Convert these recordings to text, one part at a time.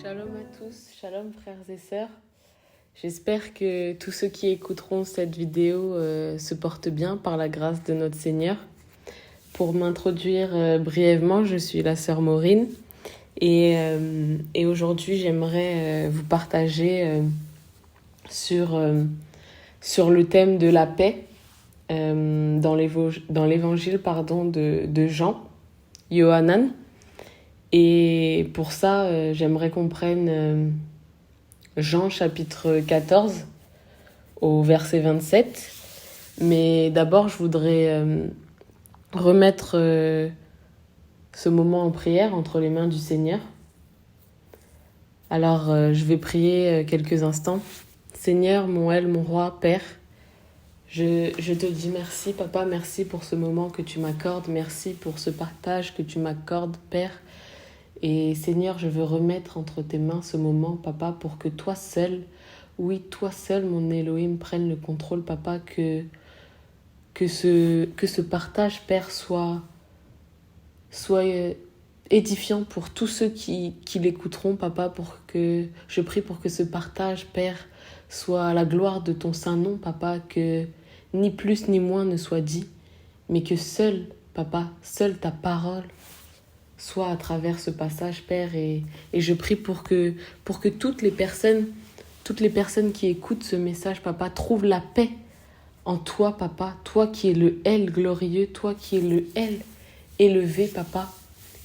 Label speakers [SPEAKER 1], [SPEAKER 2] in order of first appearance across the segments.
[SPEAKER 1] Shalom à tous, shalom frères et sœurs. J'espère que tous ceux qui écouteront cette vidéo se portent bien par la grâce de notre Seigneur. Pour m'introduire brièvement, je suis la sœur Maureen et aujourd'hui j'aimerais vous partager sur le thème de la paix dans l'évangile de Jean, Yohanan. Et pour ça, j'aimerais qu'on prenne Jean chapitre 14 au verset 27. Mais d'abord, je voudrais remettre ce moment en prière entre les mains du Seigneur. Alors, je vais prier quelques instants. Seigneur, mon El, mon roi, Père, je te dis merci, Papa, merci pour ce moment que tu m'accordes. Merci pour ce partage que tu m'accordes, Père. Et Seigneur, je veux remettre entre tes mains ce moment, Papa, pour que toi seul, oui, toi seul, mon Elohim, prenne le contrôle, Papa, que ce partage, Père, soit édifiant pour tous ceux qui l'écouteront, Papa, je prie pour que ce partage, Père, soit à la gloire de ton saint nom, Papa, que ni plus ni moins ne soit dit, mais que seul, Papa, seule ta parole soit à travers ce passage, Père, et je prie pour que toutes les personnes qui écoutent ce message, Papa, trouvent la paix en toi, Papa, toi qui es le El glorieux, toi qui es le El élevé, Papa,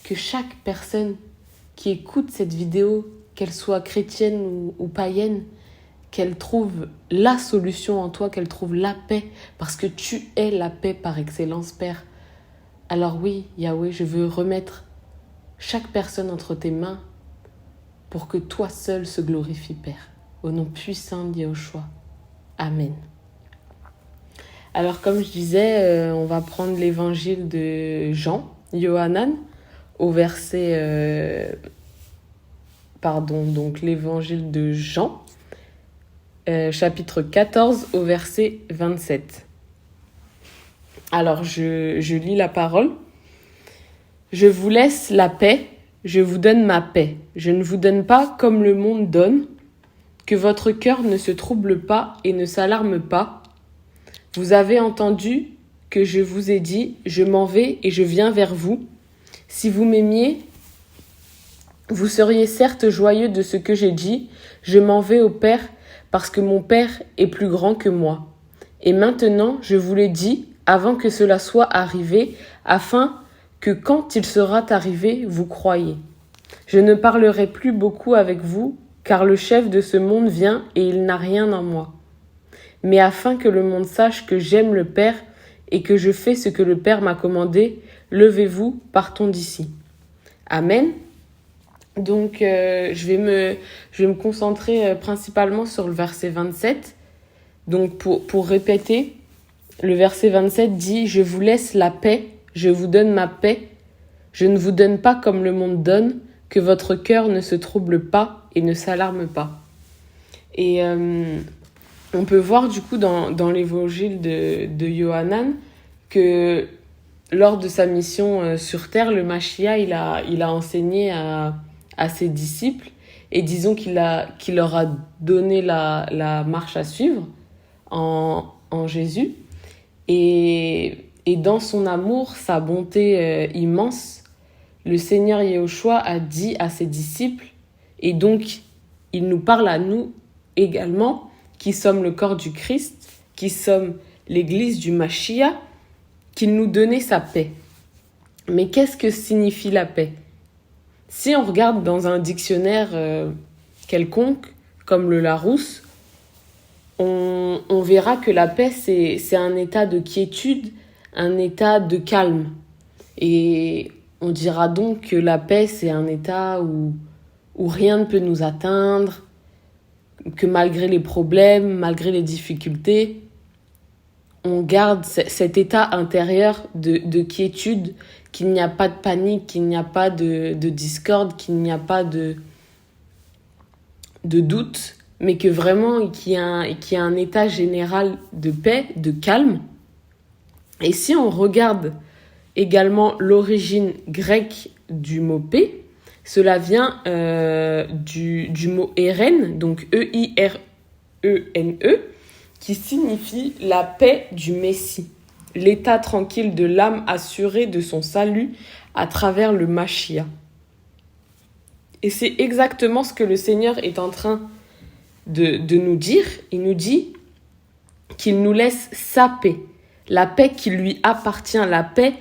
[SPEAKER 1] que chaque personne qui écoute cette vidéo, qu'elle soit chrétienne ou païenne, qu'elle trouve la solution en toi, qu'elle trouve la paix, parce que tu es la paix par excellence, Père. Alors oui, Yahweh, je veux remettre chaque personne entre tes mains pour que toi seul se glorifie, Père. Au nom puissant de Yahushua. Amen. Alors, comme je disais, on va prendre l'évangile de Jean, Yohanan, au verset... donc l'évangile de Jean, chapitre 14, au verset 27. Alors, je lis la parole. Je vous laisse la paix, je vous donne ma paix. Je ne vous donne pas comme le monde donne, que votre cœur ne se trouble pas et ne s'alarme pas. Vous avez entendu que je vous ai dit, je m'en vais et je viens vers vous. Si vous m'aimiez, vous seriez certes joyeux de ce que j'ai dit, je m'en vais au Père parce que mon Père est plus grand que moi. Et maintenant, je vous l'ai dit avant que cela soit arrivé, afin que quand il sera arrivé, vous croyez. Je ne parlerai plus beaucoup avec vous, car le chef de ce monde vient et il n'a rien en moi. Mais afin que le monde sache que j'aime le Père et que je fais ce que le Père m'a commandé, levez-vous, partons d'ici. Amen. Donc, je vais me concentrer principalement sur le verset 27. Donc, pour répéter, le verset 27 dit « Je vous laisse la paix. Je vous donne ma paix, je ne vous donne pas comme le monde donne, que votre cœur ne se trouble pas et ne s'alarme pas. » Et on peut voir du coup dans l'évangile de Yohanan que lors de sa mission sur terre, le Machia, il a enseigné à ses disciples et disons qu'il leur a donné la marche à suivre en Jésus. Et dans son amour, sa bonté immense, le Seigneur Yahushua a dit à ses disciples, et donc il nous parle à nous également, qui sommes le corps du Christ, qui sommes l'église du Mashiach, qu'il nous donnait sa paix. Mais qu'est-ce que signifie la paix ? Si on regarde dans un dictionnaire quelconque, comme le Larousse, on verra que la paix, c'est un état de quiétude, un état de calme. Et on dira donc que la paix, c'est un état où rien ne peut nous atteindre, que malgré les problèmes, malgré les difficultés, on garde cet état intérieur de quiétude, qu'il n'y a pas de panique, qu'il n'y a pas de discorde, qu'il n'y a pas de doute, mais que vraiment qu'il y a un état général de paix, de calme. Et si on regarde également l'origine grecque du mot paix, Cela vient du mot Eren, donc E-I-R-E-N-E, qui signifie la paix du Messie, l'état tranquille de l'âme assurée de son salut à travers le Mashiach. Et c'est exactement ce que le Seigneur est en train de nous dire. Il nous dit qu'il nous laisse sa paix, la paix qui lui appartient, la paix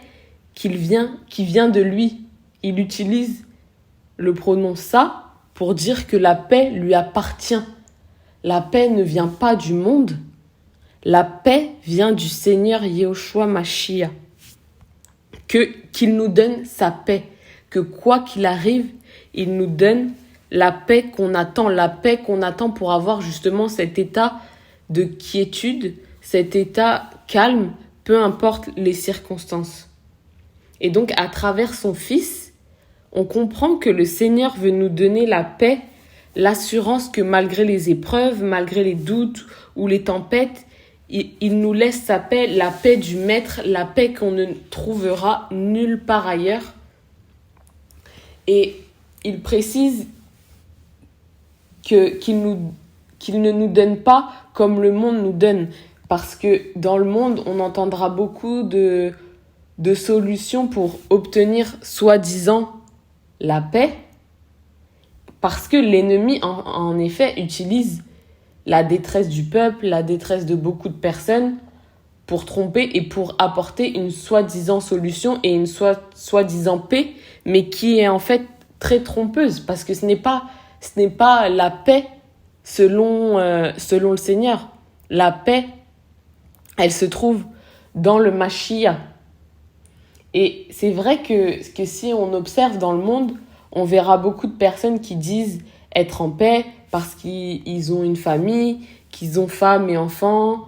[SPEAKER 1] qui vient de lui. Il utilise le pronom ça pour dire que la paix lui appartient. La paix ne vient pas du monde. La paix vient du Seigneur Yehoshua Mashiach. Qu'il nous donne sa paix. Que quoi qu'il arrive, il nous donne la paix qu'on attend pour avoir justement cet état de quiétude, cet état calme, peu importe les circonstances. Et donc, à travers son Fils, on comprend que le Seigneur veut nous donner la paix, l'assurance que malgré les épreuves, malgré les doutes ou les tempêtes, il nous laisse sa paix, la paix du Maître, la paix qu'on ne trouvera nulle part ailleurs. Et il précise qu'il ne nous donne pas comme le monde nous donne. Parce que dans le monde, on entendra beaucoup de solutions pour obtenir soi-disant la paix. Parce que l'ennemi, en effet, utilise la détresse du peuple, la détresse de beaucoup de personnes pour tromper et pour apporter une soi-disant solution et une soi-disant paix, mais qui est en fait très trompeuse, parce que ce n'est pas la paix selon le Seigneur. La paix, elle se trouve dans le Mashiach. Et c'est vrai que si on observe dans le monde, on verra beaucoup de personnes qui disent être en paix parce qu'ils ont une famille, qu'ils ont femme et enfants,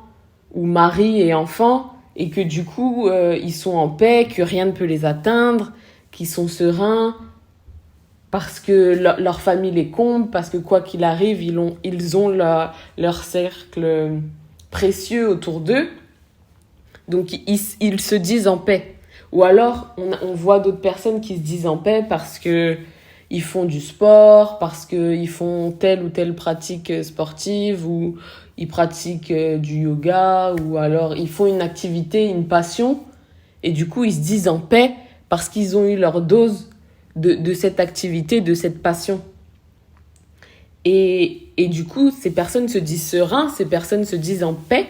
[SPEAKER 1] ou mari et enfants, et que du coup, ils sont en paix, que rien ne peut les atteindre, qu'ils sont sereins, parce que leur famille les comble, parce que quoi qu'il arrive, ils ont leur cercle précieux autour d'eux. Donc, ils se disent en paix. Ou alors, on voit d'autres personnes qui se disent en paix parce que ils font du sport, parce qu'ils font telle ou telle pratique sportive, ou ils pratiquent du yoga, ou alors ils font une activité, une passion, et du coup ils se disent en paix parce qu'ils ont eu leur dose de cette activité, de cette passion. Et du coup, ces personnes se disent sereins, ces personnes se disent en paix,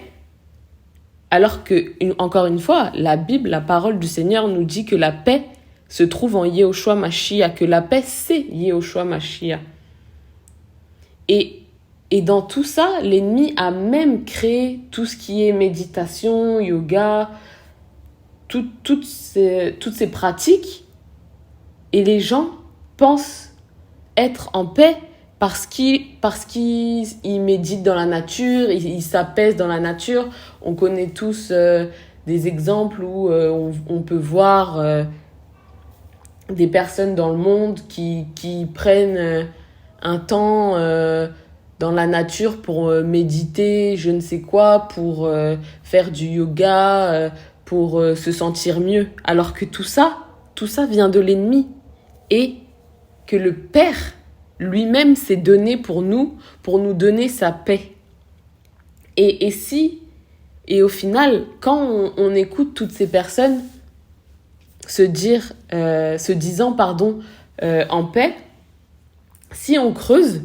[SPEAKER 1] alors que, encore une fois, la Bible, la parole du Seigneur nous dit que la paix se trouve en Yehoshua Mashiach, que la paix, c'est Yehoshua Mashiach. Et dans tout ça, l'ennemi a même créé tout ce qui est méditation, yoga, toutes ces pratiques. Et les gens pensent être en paix parce qu'ils méditent dans la nature, ils s'apaisent dans la nature. On connaît tous des exemples où on peut voir des personnes dans le monde qui prennent un temps dans la nature pour méditer, je ne sais quoi, pour faire du yoga, pour se sentir mieux. Alors que tout ça vient de l'ennemi. Et que le Père lui-même s'est donné pour nous donner sa paix. Et au final, quand on écoute toutes ces personnes se disant en paix, si on creuse,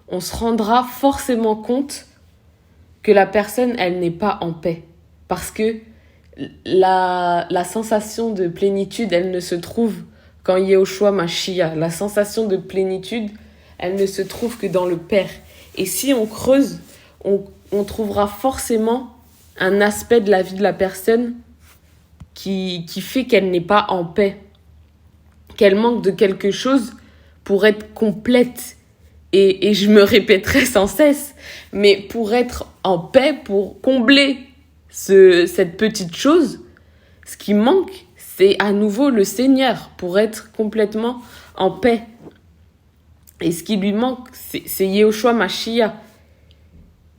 [SPEAKER 1] on se rendra forcément compte que la personne, elle n'est pas en paix. Parce que la sensation de plénitude, elle ne se trouve qu'en Yehoshua Mashiach. La sensation de plénitude, elle ne se trouve que dans le Père. Et si on creuse, on trouvera forcément un aspect de la vie de la personne qui fait qu'elle n'est pas en paix, qu'elle manque de quelque chose pour être complète. Et je me répéterai sans cesse, mais pour être en paix, pour combler cette petite chose, ce qui manque, c'est à nouveau le Seigneur pour être complètement en paix. Et ce qui lui manque, c'est Yehoshua Mashiach,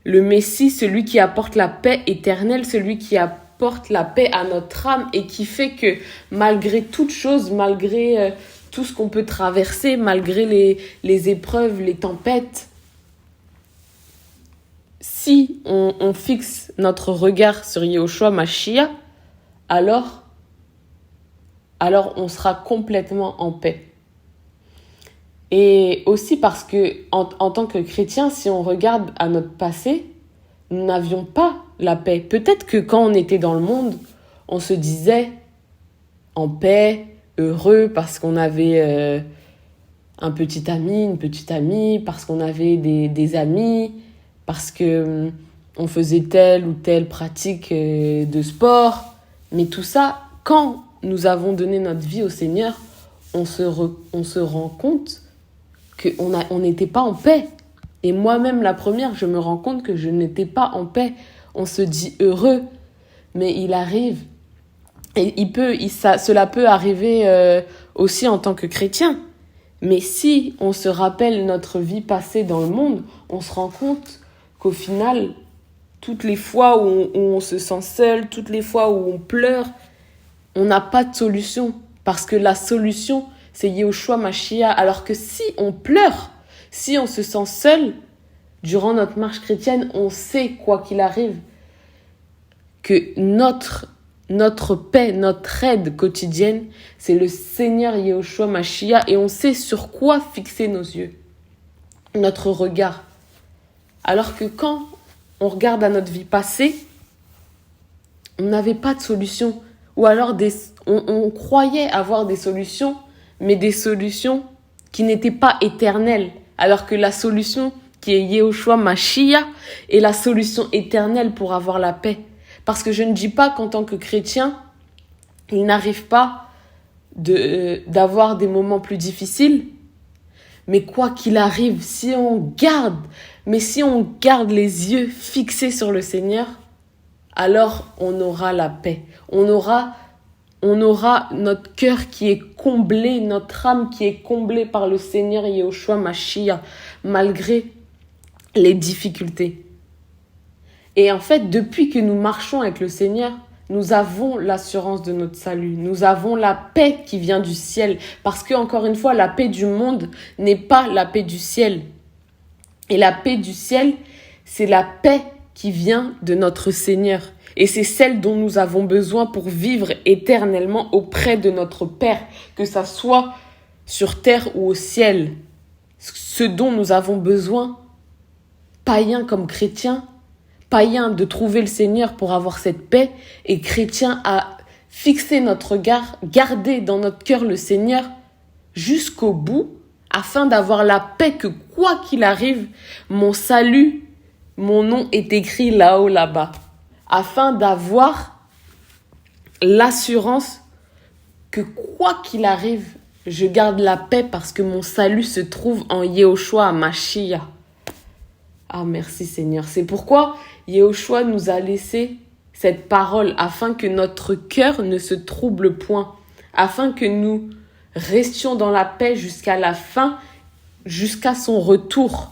[SPEAKER 1] le Messie, celui qui apporte la paix éternelle, celui qui apporte la paix à notre âme et qui fait que malgré toute chose, malgré tout ce qu'on peut traverser malgré les épreuves, les tempêtes. Si on fixe notre regard sur Yehoshua Mashiach, alors on sera complètement en paix. Et aussi parce que, en tant que chrétien, si on regarde à notre passé, nous n'avions pas la paix. Peut-être que quand on était dans le monde, on se disait en paix, heureux, parce qu'on avait un petit ami, une petite amie, parce qu'on avait des amis, parce que on faisait telle ou telle pratique de sport. Mais tout ça, quand nous avons donné notre vie au Seigneur, on se rend compte qu'on n'était pas en paix. Et moi-même, la première, je me rends compte que je n'étais pas en paix. On se dit heureux, mais il arrive. Et cela peut arriver aussi en tant que chrétien. Mais si on se rappelle notre vie passée dans le monde, on se rend compte qu'au final, toutes les fois où on se sent seul, toutes les fois où on pleure, on n'a pas de solution. Parce que la solution, c'est Yehoshua Mashiach. Alors que si on pleure, si on se sent seul, durant notre marche chrétienne, on sait, quoi qu'il arrive, que notre paix, notre aide quotidienne, c'est le Seigneur Yehoshua Mashiach. Et on sait sur quoi fixer nos yeux, notre regard. Alors que quand on regarde à notre vie passée, on n'avait pas de solution. Ou alors on croyait avoir des solutions, mais des solutions qui n'étaient pas éternelles. Alors que la solution qui est Yehoshua Mashiach est la solution éternelle pour avoir la paix. Parce que je ne dis pas qu'en tant que chrétien, il n'arrive pas d'avoir des moments plus difficiles. Mais quoi qu'il arrive, si on garde les yeux fixés sur le Seigneur, alors on aura la paix. On aura notre cœur qui est comblé, notre âme qui est comblée par le Seigneur Yehoshua Mashiach, malgré les difficultés. Et en fait, depuis que nous marchons avec le Seigneur, nous avons l'assurance de notre salut. Nous avons la paix qui vient du ciel. Parce que, encore une fois, la paix du monde n'est pas la paix du ciel. Et la paix du ciel, c'est la paix qui vient de notre Seigneur. Et c'est celle dont nous avons besoin pour vivre éternellement auprès de notre Père, que ça soit sur terre ou au ciel. Ce dont nous avons besoin, païens comme chrétiens, païens de trouver le Seigneur pour avoir cette paix, et chrétiens à fixer notre regard, garder dans notre cœur le Seigneur jusqu'au bout, afin d'avoir la paix que quoi qu'il arrive, mon salut, mon nom est écrit là-haut, là-bas. Afin d'avoir l'assurance que quoi qu'il arrive, je garde la paix parce que mon salut se trouve en Yehoshua Mashiach. Ah, merci Seigneur. C'est pourquoi Yehoshua nous a laissé cette parole afin que notre cœur ne se trouble point, afin que nous restions dans la paix jusqu'à la fin, jusqu'à son retour.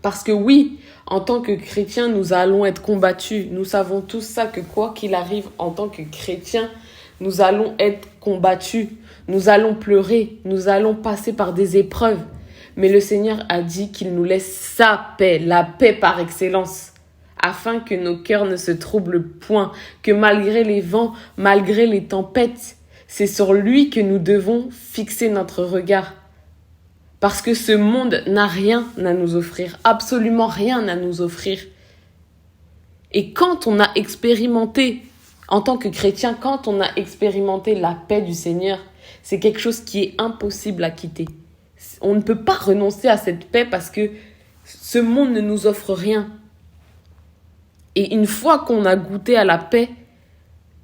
[SPEAKER 1] Parce que oui, en tant que chrétiens, nous allons être combattus. Nous savons tous ça, que quoi qu'il arrive, en tant que chrétiens, nous allons être combattus. Nous allons pleurer. Nous allons passer par des épreuves. Mais le Seigneur a dit qu'il nous laisse sa paix, la paix par excellence, afin que nos cœurs ne se troublent point, que malgré les vents, malgré les tempêtes, c'est sur lui que nous devons fixer notre regard. Parce que ce monde n'a rien à nous offrir, absolument rien à nous offrir. Et quand on a expérimenté, en tant que chrétien, quand on a expérimenté la paix du Seigneur, c'est quelque chose qui est impossible à quitter. On ne peut pas renoncer à cette paix parce que ce monde ne nous offre rien. Et une fois qu'on a goûté à la paix,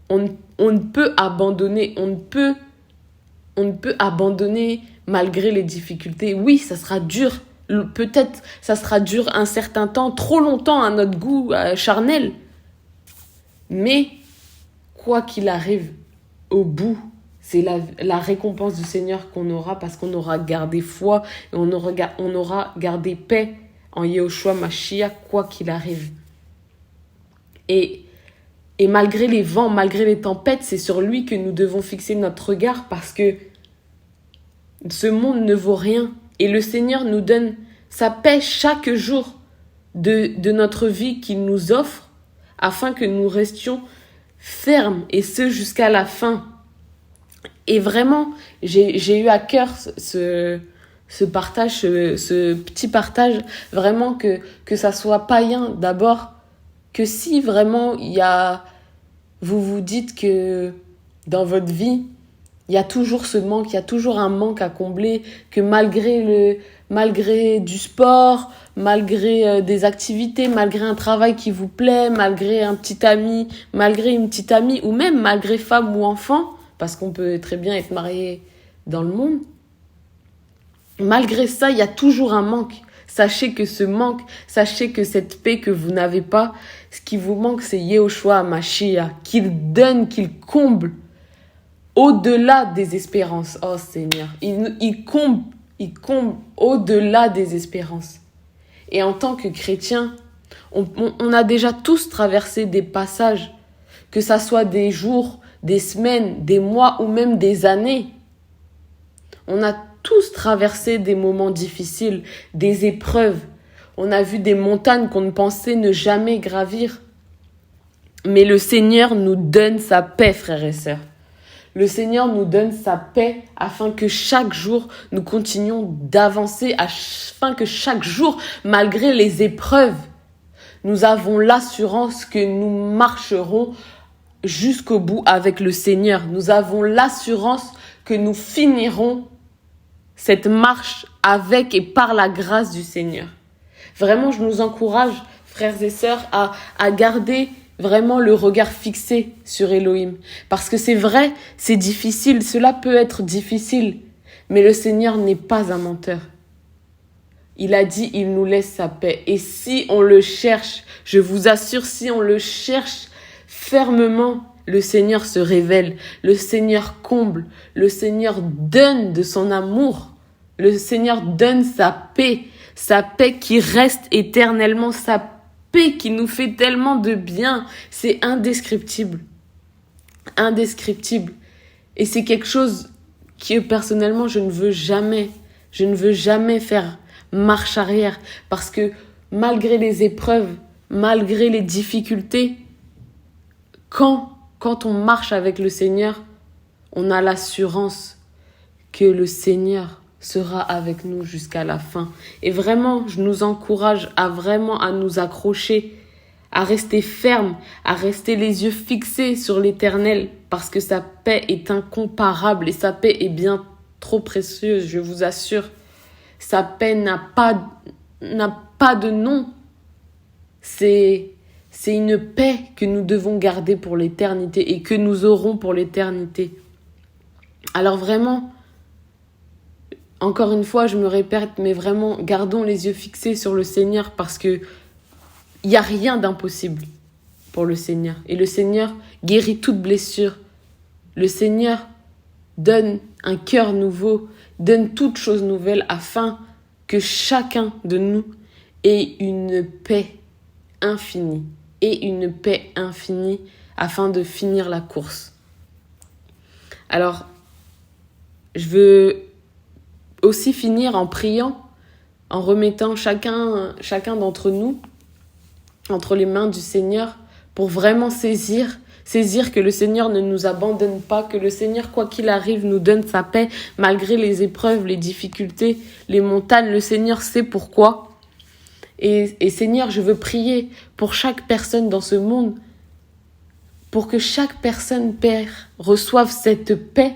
[SPEAKER 1] on ne peut abandonner, on ne peut abandonner malgré les difficultés. Oui, ça sera dur. Peut-être ça sera dur un certain temps, trop longtemps à notre goût charnel. Mais quoi qu'il arrive, au bout, c'est la récompense du Seigneur qu'on aura parce qu'on aura gardé foi et on aura gardé paix en Yehoshua Mashiach, quoi qu'il arrive. Et malgré les vents, malgré les tempêtes, c'est sur lui que nous devons fixer notre regard parce que Ce monde ne vaut rien. Et le Seigneur nous donne sa paix chaque jour de notre vie qu'il nous offre afin que nous restions fermes et ce jusqu'à la fin. Et vraiment, j'ai eu à cœur ce partage, ce petit partage, vraiment que ça soit païen d'abord, que si vraiment vous vous dites que dans votre vie, il y a toujours ce manque, il y a toujours un manque à combler, que malgré du sport, malgré des activités, malgré un travail qui vous plaît, malgré un petit ami, malgré une petite amie, ou même malgré femme ou enfant, parce qu'on peut très bien être marié dans le monde, malgré ça, il y a toujours un manque. Sachez que ce manque, sachez que cette paix que vous n'avez pas, ce qui vous manque, c'est Yehoshua Mashiach, qu'il donne, qu'il comble au-delà des espérances. Oh Seigneur, il comble au-delà des espérances. Et en tant que chrétien, on a déjà tous traversé des passages, que ça soit des jours, des semaines, des mois ou même des années. On a tous traversé des moments difficiles, des épreuves. On a vu des montagnes qu'on ne pensait ne jamais gravir. Mais le Seigneur nous donne sa paix, frères et sœurs. Le Seigneur nous donne sa paix afin que chaque jour, nous continuions d'avancer, afin que chaque jour, malgré les épreuves, nous avons l'assurance que nous marcherons jusqu'au bout avec le Seigneur. Nous avons l'assurance que nous finirons cette marche avec et par la grâce du Seigneur. Vraiment, je nous encourage, frères et sœurs, à garder vraiment le regard fixé sur Elohim. Parce que c'est vrai, c'est difficile, cela peut être difficile, mais le Seigneur n'est pas un menteur. Il a dit, il nous laisse sa paix. Et si on le cherche, je vous assure, si on le cherche fermement, le Seigneur se révèle, le Seigneur comble, le Seigneur donne de son amour, le Seigneur donne sa paix qui reste éternellement, sa paix qui nous fait tellement de bien. C'est indescriptible, indescriptible. Et c'est quelque chose que personnellement je ne veux jamais faire marche arrière, parce que malgré les épreuves, malgré les difficultés, quand on marche avec le Seigneur, on a l'assurance que le Seigneur sera avec nous jusqu'à la fin. Et vraiment, je nous encourage à nous accrocher, à rester ferme, à rester les yeux fixés sur l'Éternel, parce que sa paix est incomparable et sa paix est bien trop précieuse, je vous assure. Sa paix n'a pas de nom. C'est une paix que nous devons garder pour l'éternité et que nous aurons pour l'éternité. Alors vraiment, encore une fois, je me répète, mais vraiment, gardons les yeux fixés sur le Seigneur, parce que il n'y a rien d'impossible pour le Seigneur. Et le Seigneur guérit toute blessure. Le Seigneur donne un cœur nouveau, donne toute chose nouvelle afin que chacun de nous ait une paix infinie. Et une paix infinie afin de finir la course. Alors, je veux aussi finir en priant, en remettant chacun d'entre nous entre les mains du Seigneur pour vraiment saisir que le Seigneur ne nous abandonne pas, que le Seigneur, quoi qu'il arrive, nous donne sa paix malgré les épreuves, les difficultés, les montagnes. Le Seigneur sait pourquoi. Et Seigneur, je veux prier pour chaque personne dans ce monde, pour que chaque personne, Père, reçoive cette paix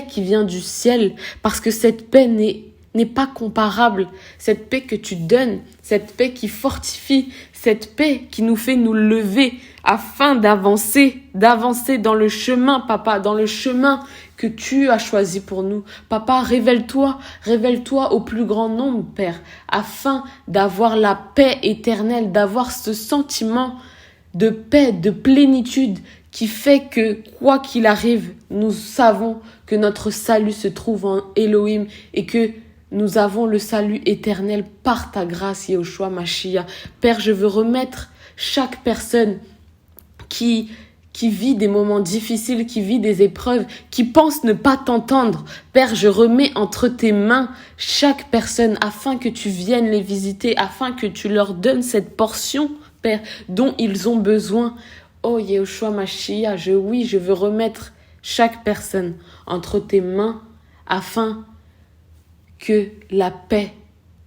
[SPEAKER 1] qui vient du ciel, parce que cette paix n'est pas comparable. Cette paix que tu donnes, cette paix qui fortifie, cette paix qui nous fait nous lever afin d'avancer dans le chemin, Papa, dans le chemin que tu as choisi pour nous. Papa, révèle-toi au plus grand nombre, Père, afin d'avoir la paix éternelle, d'avoir ce sentiment de paix, de plénitude qui fait que, quoi qu'il arrive, nous savons que notre salut se trouve en Elohim et que nous avons le salut éternel par ta grâce, Yehoshua Mashiach. Père, je veux remettre chaque personne qui qui vit des moments difficiles, qui vit des épreuves, qui pense ne pas t'entendre. Père, je remets entre tes mains chaque personne afin que tu viennes les visiter, afin que tu leur donnes cette portion, Père, dont ils ont besoin. Oh, Yehoshua Mashiach, je veux remettre chaque personne entre tes mains afin que la paix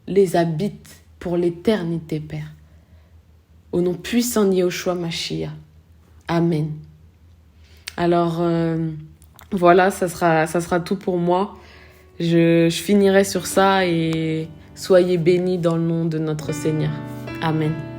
[SPEAKER 1] les habite pour l'éternité, Père. Au nom puissant de Yehoshua Mashiach. Amen. Alors, voilà, ça sera tout pour moi. Je finirai sur ça et soyez bénis dans le nom de notre Seigneur. Amen.